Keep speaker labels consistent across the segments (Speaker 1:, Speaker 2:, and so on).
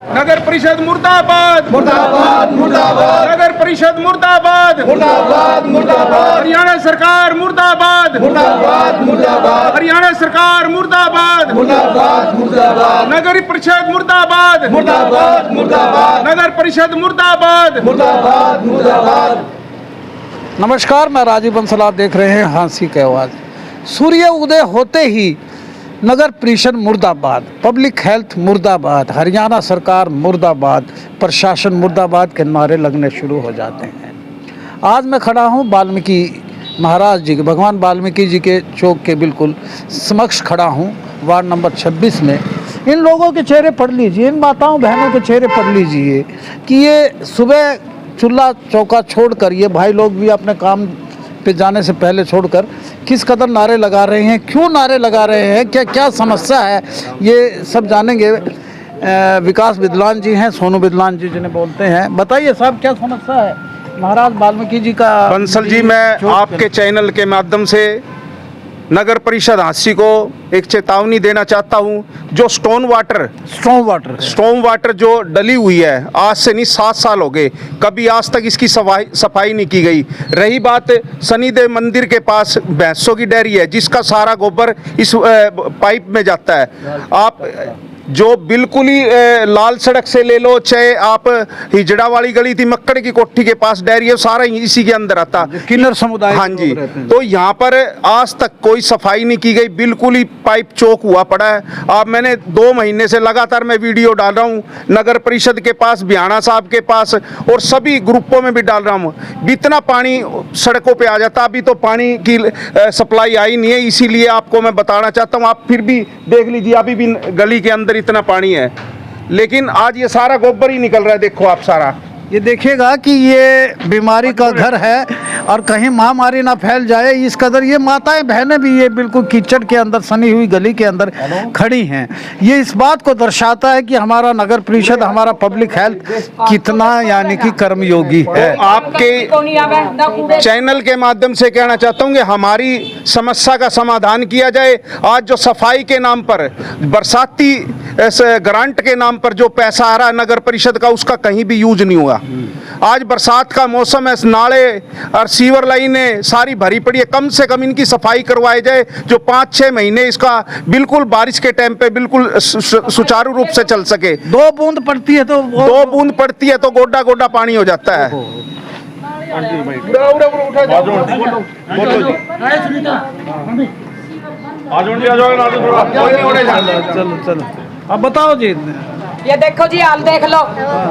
Speaker 1: नगर परिषद मुर्दाबाद
Speaker 2: मुर्दाबाद मुर्दाबाद
Speaker 1: नगर परिषद मुर्दाबाद
Speaker 2: मुर्दाबाद मुर्दाबाद
Speaker 1: हरियाणा सरकार मुर्दाबाद
Speaker 2: मुर्दाबाद मुर्दाबाद
Speaker 1: हरियाणा सरकार मुर्दाबाद
Speaker 2: मुर्दाबाद मुर्दाबाद
Speaker 1: नगर परिषद मुर्दाबाद
Speaker 2: मुर्दाबाद मुर्दाबाद
Speaker 1: नगर परिषद मुर्दाबाद
Speaker 2: मुर्दाबाद मुर्दाबाद।
Speaker 3: नमस्कार, मैं राजीव बंसल, आप देख रहे हैं हाँसी की आवाज़। सूर्य उदय होते ही नगर परिषद मुर्दाबाद, पब्लिक हेल्थ मुर्दाबाद, हरियाणा सरकार मुर्दाबाद, प्रशासन मुर्दाबाद के नारे लगने शुरू हो जाते हैं। आज मैं खड़ा हूँ वाल्मीकि महाराज जी के, भगवान वाल्मीकि जी के चौक के बिल्कुल समक्ष खड़ा हूँ, वार्ड नंबर 26 में। इन लोगों के चेहरे पढ़ लीजिए, इन माताओं बहनों के चेहरे पढ़ लीजिए कि ये सुबह चूल्हा चौका छोड़कर, ये भाई लोग भी अपने काम पे जाने से पहले छोड़कर किस कदर नारे लगा रहे हैं, क्यों नारे लगा रहे हैं, क्या क्या समस्या है, ये सब जानेंगे। विकास विद्वान जी हैं, सोनू विद्वान जी जिन्हें बोलते हैं। बताइए साहब, क्या समस्या है महाराज वाल्मीकि जी का?
Speaker 1: बंसल जी, मैं आपके चैनल के माध्यम से नगर परिषद हाँसी को एक चेतावनी देना चाहता हूं। जो स्टोन वाटर जो डली हुई है, आज से नहीं 7 साल हो गए, कभी आज तक इसकी सफाई नहीं की गई। रही बात शनिदेव मंदिर के पास भैंसों की डेयरी है, जिसका सारा गोबर इस पाइप में जाता है। आप जो बिल्कुल ही लाल सड़क से ले लो, चाहे आप हिजड़ा वाली गली थी, मक्कड़ की कोठी के पास डेयरी है, सारा इसी के अंदर आता,
Speaker 3: किन्नर समुदाय।
Speaker 1: हाँ जी, तो यहाँ पर आज तक कोई सफाई नहीं की गई, बिल्कुल ही पाइप चौक हुआ पड़ा है। अब मैंने 2 महीने से लगातार मैं वीडियो डाल रहा हूँ, नगर परिषद के पास, बियाणा साहब के पास, और सभी ग्रुपों में भी डाल रहा हूँ। इतना पानी सड़कों पे आ जाता, अभी तो पानी की सप्लाई आई नहीं है, इसीलिए आपको मैं बताना चाहता हूँ। आप फिर भी देख लीजिए, अभी भी गली के अंदर इतना पानी है, लेकिन आज ये सारा गोबर ही निकल रहा है। देखो आप, सारा
Speaker 3: ये देखिएगा कि ये बीमारी का घर है और कहीं महामारी ना फैल जाए, इस कदर ये माताएं बहनें भी ये बिल्कुल कीचड़ के अंदर, सनी हुई गली के अंदर खड़ी हैं। ये इस बात को दर्शाता है कि हमारा नगर परिषद, हमारा पब्लिक हेल्थ कितना यानी कि कर्मयोगी है।
Speaker 1: तो आपके चैनल के माध्यम से कहना चाहता हूँ कि हमारी समस्या का समाधान किया जाए। आज जो सफाई के नाम पर, बरसाती ग्रांट के नाम पर जो पैसा आ रहा है नगर परिषद का, उसका कहीं भी यूज नहीं हुआ। आज बरसात का मौसम है, नाले और सीवर लाइनें सारी भरी पड़ी है, कम से कम इनकी सफाई करवाई जाए, जो 5-6 महीने इसका बिल्कुल बारिश के टाइम पे बिल्कुल सुचारू रूप से चल सके।
Speaker 3: 2 बूंद पड़ती है तो
Speaker 1: 2 बूंद पड़ती है तो गोड्डा गोड्डा पानी हो जाता है।
Speaker 3: चलो अब बताओ जी।
Speaker 4: ये देखो जी, हाल देख लो,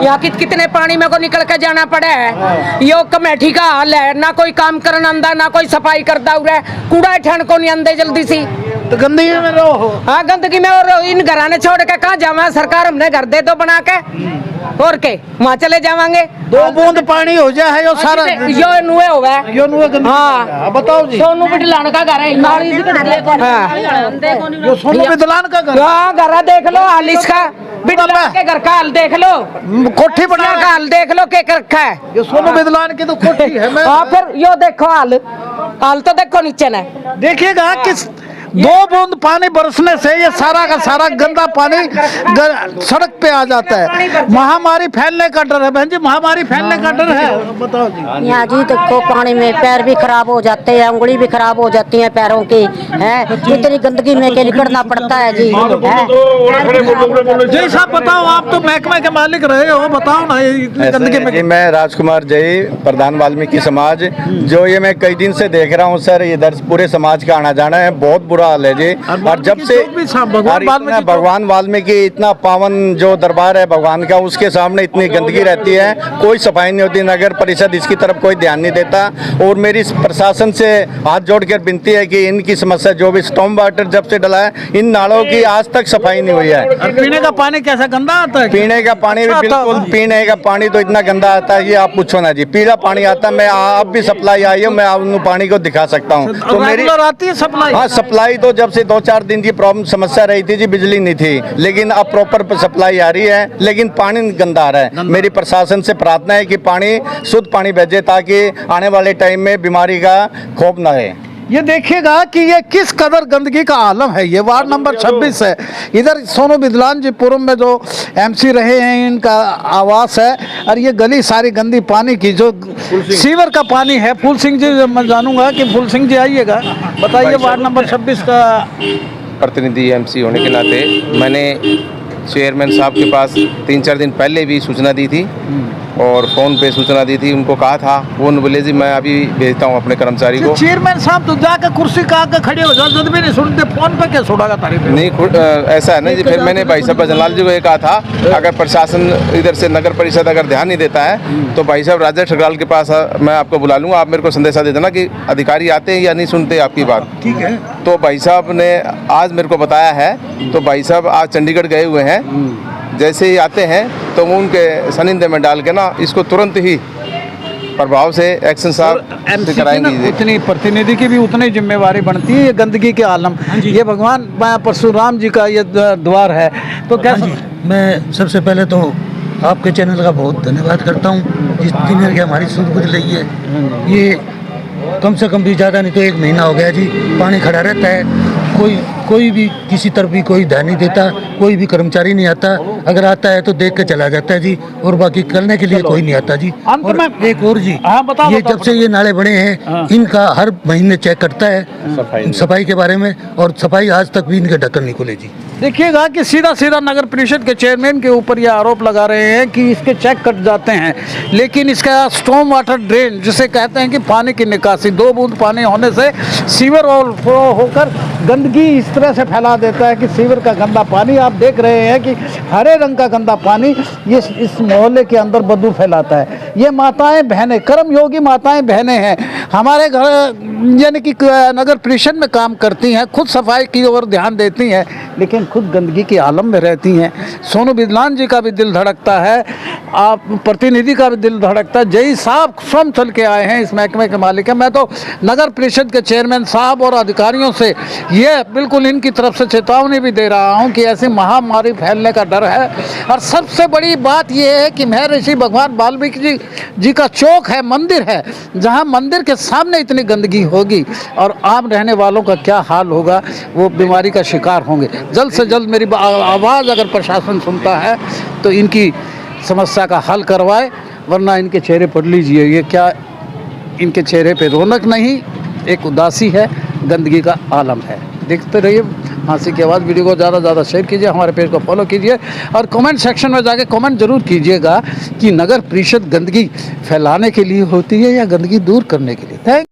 Speaker 4: यहाँ कितने पानी में को निकल के जाना पड़ा है। यो कमेटी का हाल है, ना कोई काम करना आंदा, ना कोई सफाई करता हुआ, कूड़ा ठंड को नहीं आंदे जल्दी सी,
Speaker 3: तो गंदगी में रहो।
Speaker 4: हाँ, गंदगी में, और इन घराने छोड़ के कहाँ जावा? सरकार हमने घर दे दो बना के, और के वहाँ चले जावांगे।
Speaker 3: 2 बूंद पानी हो जाए यो सारा,
Speaker 4: यो नुए हो गए,
Speaker 3: यो नुए गंदगी।
Speaker 4: हाँ,
Speaker 3: बताओ जी।
Speaker 4: सोनू बिटलान का घर है,
Speaker 3: यो सोनू विद्वान का घर।
Speaker 4: हाँ, घर देख लो, हाल इसका बिटलान के घर का हाल देख लो,
Speaker 3: कोठी बना
Speaker 4: का हाल देख लो, के रखा है।
Speaker 3: ये सोनू विद्वान की तो कोठी है।
Speaker 4: हाँ, फिर यो देखो हाल तो देखो नीचे न,
Speaker 3: देखिएगा किस 2 बूंद पानी बरसने से ये सारा का सारा गंदा पानी सड़क पे आ जाता है। महामारी फैलने का डर है बहन जी, महामारी फैलने का डर है। बताओ जी।
Speaker 5: यहाँ जी देखो, पानी में पैर भी खराब हो जाते हैं, उंगली भी खराब हो जाती है पैरों की, है इतनी गंदगी में के निकलना पड़ता है जी।
Speaker 3: जय साहब बताओ, आप तो महकमे के मालिक रहे हो, बताओ ना इतनी गंदगी में।
Speaker 6: जी, मैं राजकुमार जय, प्रधान वाल्मीकि समाज, जो ये मैं कई दिन से देख रहा हूँ सर, इधर पूरे समाज का आना जाना है, बहुत बुरा हाल है जी। और जब से भगवान वाल्मीकि, इतना पावन जो दरबार है भगवान का, उसके सामने इतनी गंदगी रहती है, कोई सफाई नहीं होती। नगर परिषद इसकी तरफ कोई ध्यान नहीं देता। और मेरी प्रशासन से हाथ जोड़कर विनती है कि इनकी समस्या, जो भी स्टॉर्म वाटर जब से डला है, इन नालों की आज तक सफाई नहीं हुई है।
Speaker 3: पीने का पानी कैसा गंदा आता है?
Speaker 6: पीने का पानी भी बिल्कुल, पीने का पानी तो इतना गंदा आता है कि आप पूछो ना जी, पीला पानी आता है। मैं अब भी सप्लाई आई हूँ, मैं उन पानी को दिखा सकता हूँ। तो मेरी
Speaker 3: आती है सप्लाई?
Speaker 6: हाँ, सप्लाई तो जब से 2-4 दिन की प्रॉब्लम समस्या रही थी जी, बिजली नहीं थी, लेकिन अब प्रॉपर सप्लाई आ रही है, लेकिन पानी गंदा आ रहा है। मेरी प्रशासन से प्रार्थना है कि पानी, शुद्ध पानी भेजे, ताकि आने वाले टाइम में बीमारी का खौफ ना रहे।
Speaker 3: ये देखिएगा कि ये किस कदर गंदगी का आलम है। ये वार्ड नंबर 26 है। इधर सोनू बिदलान जी पूर्व में जो एमसी रहे हैं, इनका आवास है। और ये गली सारी गंदी पानी की, जो सीवर का पानी है। फूल सिंह जी, मैं जानूंगा कि फूल सिंह जी आइएगा, बताइए वार्ड नंबर 26 का
Speaker 7: प्रतिनिधि एमसी होने के नाते मैंने चेयरमैन साहब के पास 3-4 दिन पहले भी सूचना दी थी और फ़ोन पे सूचना दी थी। उनको कहा था, वो बोले जी मैं अभी भेजता हूँ अपने कर्मचारी को।
Speaker 3: चेयरमैन साहब तो जाकर कुर्सी का आकर खड़े हो जाओ, जब भी नहीं सुनते, फोन पे क्या सुनागा तारीफ?
Speaker 7: नहीं, ऐसा है नहीं जी। फिर मैंने भाई साहब भजनलाल जी को ये कहा था, अगर प्रशासन इधर से नगर परिषद अगर ध्यान नहीं देता है तो भाई साहब राजेश ठकराल के पास मैं आपको बुला लूँगा, आप मेरे को संदेशा दे देना कि अधिकारी आते हैं या नहीं सुनते आपकी बात।
Speaker 3: ठीक है।
Speaker 7: तो भाई साहब ने आज मेरे को बताया है, तो भाई साहब आज चंडीगढ़ गए हुए हैं। जैसे ही आते हैं तो वो उनके सनिंदे में डाल के ना इसको तुरंत ही प्रभाव से एक्शन साहब से कराएंगे।
Speaker 3: उतनी प्रतिनिधि की भी उतनी जिम्मेवारी बनती है। ये गंदगी के आलम, ये भगवान परशुराम जी का ये द्वार है। तो कैसे?
Speaker 8: मैं सबसे पहले तो आपके चैनल का बहुत धन्यवाद करता हूँ, जिसने कि हमारी सुध रही है। ये कम से कम भी ज़्यादा नहीं तो 1 महीना हो गया जी, पानी खड़ा रहता है। कोई भी किसी तरफ भी कोई ध्यान नहीं देता, कोई भी कर्मचारी नहीं आता। अगर आता है तो देख के चला जाता है जी, और बाकी करने के लिए कोई नहीं आता जी। और एक और जी, ये जब से ये नाले बने हैं, इनका हर महीने चेक करता है सफाई के बारे में, और सफाई आज तक भी इनके ढक्कन नहीं खुले जी।
Speaker 3: देखिएगा कि सीधा सीधा नगर परिषद के चेयरमैन के ऊपर ये आरोप लगा रहे हैं कि इसके चेक कट जाते हैं, लेकिन इसका स्टॉर्म वाटर ड्रेन जिसे कहते हैं कि पानी की निकासी, 2 बूंद पानी होने से सीवर ओवरफ्लो होकर गंदगी इस तरह से फैला देता है कि सीवर का गंदा पानी, आप देख रहे हैं कि हरे रंग का गंदा पानी ये इस मोहल्ले के अंदर बदबू फैलाता है। ये माताएं बहनें, कर्मयोगी माताएं बहनें हैं, हमारे घर यानी कि नगर परिषद में काम करती हैं, खुद सफाई की ओर ध्यान देती हैं, लेकिन खुद गंदगी के आलम में रहती हैं। सोनू बिदलान जी का भी दिल धड़कता है, आप प्रतिनिधि का भी दिल धड़कता है। जय साहब स्वयं चल के आए हैं, इस महकमे के मालिक हैं। मैं तो नगर परिषद के चेयरमैन साहब और अधिकारियों से ये बिल्कुल इनकी तरफ से चेतावनी भी दे रहा हूं कि ऐसी महामारी फैलने का डर है। और सबसे बड़ी बात यह है कि महर्षि भगवान वाल्मीकि जी का चौक है, मंदिर है, जहां मंदिर के सामने इतनी गंदगी होगी और आम रहने वालों का क्या हाल होगा, वो बीमारी का शिकार होंगे। जल्द से जल्द मेरी आवाज़ अगर प्रशासन सुनता है तो इनकी समस्या का हल करवाए, वरना इनके चेहरे पर लीजिए, ये क्या इनके चेहरे पे रौनक नहीं, एक उदासी है, गंदगी का आलम है। देखते रहिए हाँसी की आवाज़। वीडियो को ज़्यादा से ज़्यादा शेयर कीजिए, हमारे पेज को फॉलो कीजिए और कमेंट सेक्शन में जाके कमेंट जरूर कीजिएगा कि नगर परिषद गंदगी फैलाने के लिए होती है या गंदगी दूर करने के लिए। थैंक